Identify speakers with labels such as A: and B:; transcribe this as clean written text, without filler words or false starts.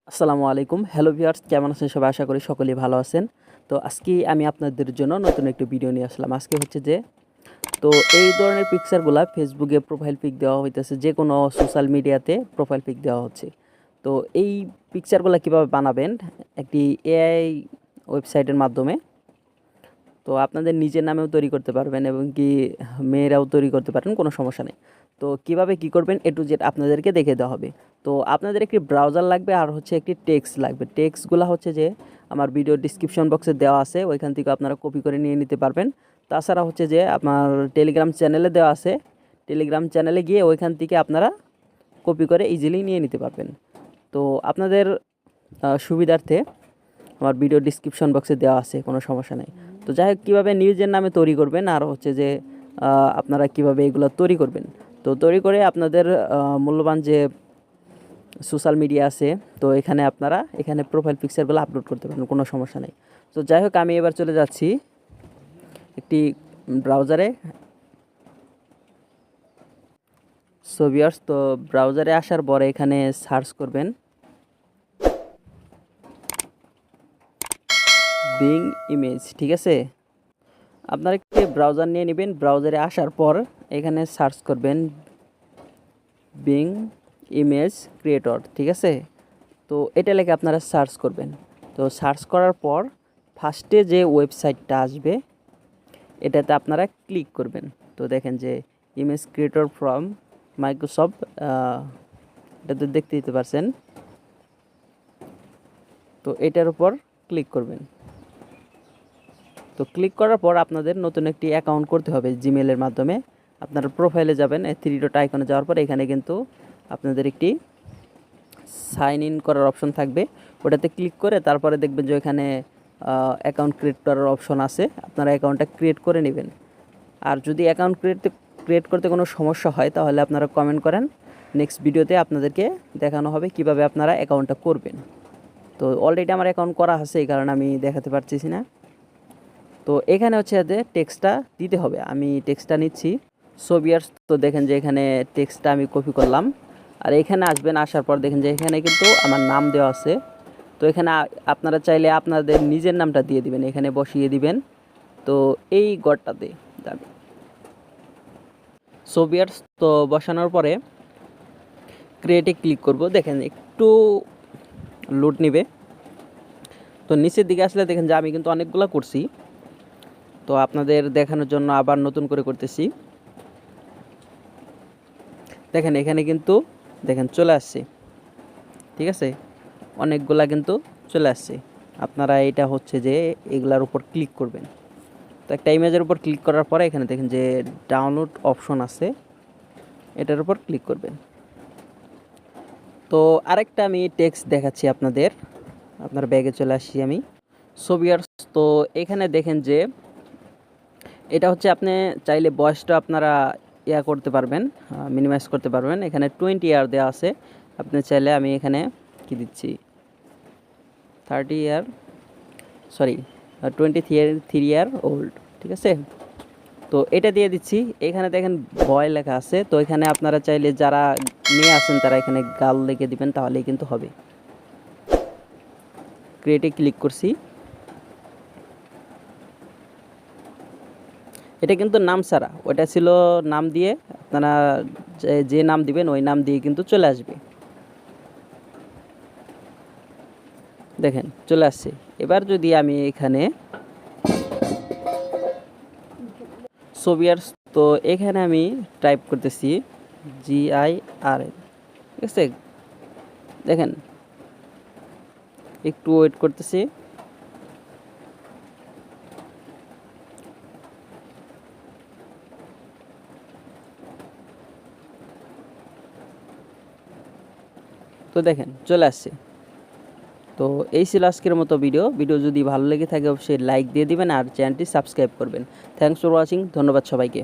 A: আসসালামু আলাইকুম। Hello viewers, কেমন আছেন সবাই? আশা করি সকলেই ভালো আছেন। তো আজকে আমি আপনাদের জন্য নতুন একটি ভিডিও নিয়ে আসলাম। আজকে হচ্ছে যে তো এই ধরনের পিকচারগুলা ফেসবুকে প্রোফাইল পিক দেওয়া হইতেছে, যে কোনো সোশ্যাল মিডিয়াতে প্রোফাইল পিক দেওয়া হচ্ছে। তো এই পিকচারগুলা কিভাবে বানাবেন একটি এআই ওয়েবসাইটের মাধ্যমে। তো আপনাদের নিজের নামেও তৈরি করতে পারবেন এবং কি মেয়েরাও তৈরি করতে পারেন, কোনো সমস্যা নেই। তো কিভাবে কি করবেন এ টু জেড আপনাদেরকে দেখে দেওয়া হবে। তো আপনাদের একটি ব্রাউজার লাগবে আর হচ্ছে একটি টেক্সট লাগবে। টেক্সটগুলো হচ্ছে যে আমার ভিডিও ডিসক্রিপশন বক্সে দেওয়া আছে, ওইখান থেকে আপনারা কপি করে নিয়ে নিতে পারবেন। তাছাড়া হচ্ছে যে আপনার টেলিগ্রাম চ্যানেলে দেওয়া আছে, টেলিগ্রাম চ্যানেলে গিয়ে ওইখান থেকে আপনারা কপি করে ইজিলি নিয়ে নিতে পারবেন। তো আপনাদের সুবিধার্থে আমার ভিডিও ডিসক্রিপশন বক্সে দেওয়া আছে, কোনো সমস্যা নেই। তো যাই হোক, কীভাবে নিজের নামে তৈরি করবেন আর হচ্ছে যে আপনারা কিভাবে এগুলো তৈরি করবেন। তো তৈরি করে আপনাদের মূল্যবান যে সোশ্যাল মিডিয়া আছে, তো এখানে প্রোফাইল পিকচারগুলো আপলোড করতে পারেন, কোনো সমস্যা নেই। তো যাই হোক, আমি এবার চলে যাচ্ছি একটি ব্রাউজারে। সো ভিউয়ার্স, তো ব্রাউজারে আসার পরে এখানে সার্চ করবেন বিং ইমেজ, ঠিক আছে। আপনারা একটি ব্রাউজার নিয়ে নেবেন। ব্রাউজারে আসার পর এখানে সার্চ করবেন বিং ইমেজ ক্রিয়েটর, ঠিক আছে। তো এটা লেগে আপনারা সার্চ করবেন। তো সার্চ করার পর ফার্স্টে যে ওয়েবসাইটটা আসবে এটাতে আপনারা ক্লিক করবেন। তো দেখেন যে ইমেজ ক্রিয়েটর ফ্রম মাইক্রোসফট, এটা তো দেখতে দিতে পারছেন। তো এটার উপর ক্লিক করবেন। তো ক্লিক করার পর আপনাদের নতুন একটি অ্যাকাউন্ট করতে হবে জিমেলের মাধ্যমে। আপনারা প্রোফাইলে যাবেন, থ্রি ডট আইকনে যাওয়ার পর এখানে কিন্তু আপনাদের একটি সাইন ইন করার অপশন থাকবে। ওটাতে ক্লিক করে তারপরে দেখবেন যে এখানে অ্যাকাউন্ট ক্রিয়েট করার অপশন আছে, আপনারা অ্যাকাউন্টটা ক্রিয়েট করে নেবেন। আর যদি অ্যাকাউন্ট ক্রিয়েট করতে কোনো সমস্যা হয় তাহলে আপনারা কমেন্ট করেন, নেক্সট ভিডিওতে আপনাদেরকে দেখানো হবে কিভাবে আপনারা অ্যাকাউন্টটা করবেন। তো অলরেডি আমার অ্যাকাউন্ট করা আছে, এই কারণে আমি দেখাতে পারতেছি না। তো এখানে হচ্ছে যে টেক্সটটা দিতে হবে, আমি টেক্সটটা নিচ্ছি। সো ভিউয়ার্স, তো দেখেন যে এখানে টেক্সটটা আমি কপি করলাম। আর এখানে আসবেন, আসার পর দেখেন যে এখানে কিন্তু আমার নাম দেওয়া আছে। তো এখানে আপনারা চাইলে আপনাদের নিজের নামটা দিয়ে দিবেন, এখানে বসিয়ে দিবেন। তো এই ঘরটাতে যাবে। সো ভিউয়ার্স, তো বসানোর পরে ক্রিয়েটে ক্লিক করব। দেখেন একটু লোড নেবে। তো নিচের দিকে আসলে দেখেন যে আমি কিন্তু অনেকগুলো করছি। তো আপনাদের দেখানোর জন্য আবার নতুন করে করতেছি। দেখেন এখানে কিন্তু দেখেন চলে আসছে, ঠিক আছে, অনেকগুলা কিন্তু চলে আসছে। আপনারা এটা হচ্ছে যে এগুলার উপর ক্লিক করবেন। তো একটা ইমেজের উপর ক্লিক করার পরে এখানে দেখেন যে ডাউনলোড অপশন আছে, এটার উপর ক্লিক করবেন। তো আরেকটা আমি টেক্সট দেখাচ্ছি আপনাদের, আপনার ব্যাগে চলে আসছি আমি। সো ভিউয়ার্স, তো এখানে দেখেন যে এটা হচ্ছে আপনি চাইলে বয়সটা আপনারা করতে পারবেন, মিনিমাইজ করতে পারবেন। এখানে 20 ইয়ার দেওয়া আছে, আপনি চাইলে আমি এখানে কি দিচ্ছি 30 ইয়ার, সরি 23 ইয়ার ওল্ড, ঠিক আছে। তো এটা দিয়ে দিচ্ছি। এখানে দেখেন বয় লেখা আছে, তো এখানে আপনারা চাইলে যারা মেয়ে আছেন তারা এখানে গার্ল লিখে দিবেন, তাহলেই কিন্তু হবে। ক্রিয়েটে ক্লিক করছি। এটা কিন্তু নাম ছাড়া, ওটা ছিল নাম দিয়ে, আপনারা যে নাম দিবেন ওই নাম দিয়ে কিন্তু চলে আসবে। দেখেন চলে আসছে। এবার যদি আমি এখানে সোভিয়ার্স, তো এখানে আমি টাইপ করতেছি GIRL, ঠিক আছে। দেখেন একটু ওয়েট করতেছি। তো দেখেন চলে আসছে। তো এই ছিল আজকের মতো ভিডিও যদি ভালো লেগে থাকে অবশ্যই লাইক দিয়ে দিবেন আর চ্যানেলটি সাবস্ক্রাইব করবেন। থ্যাংকস ফর ওয়াচিং, ধন্যবাদ সবাইকে।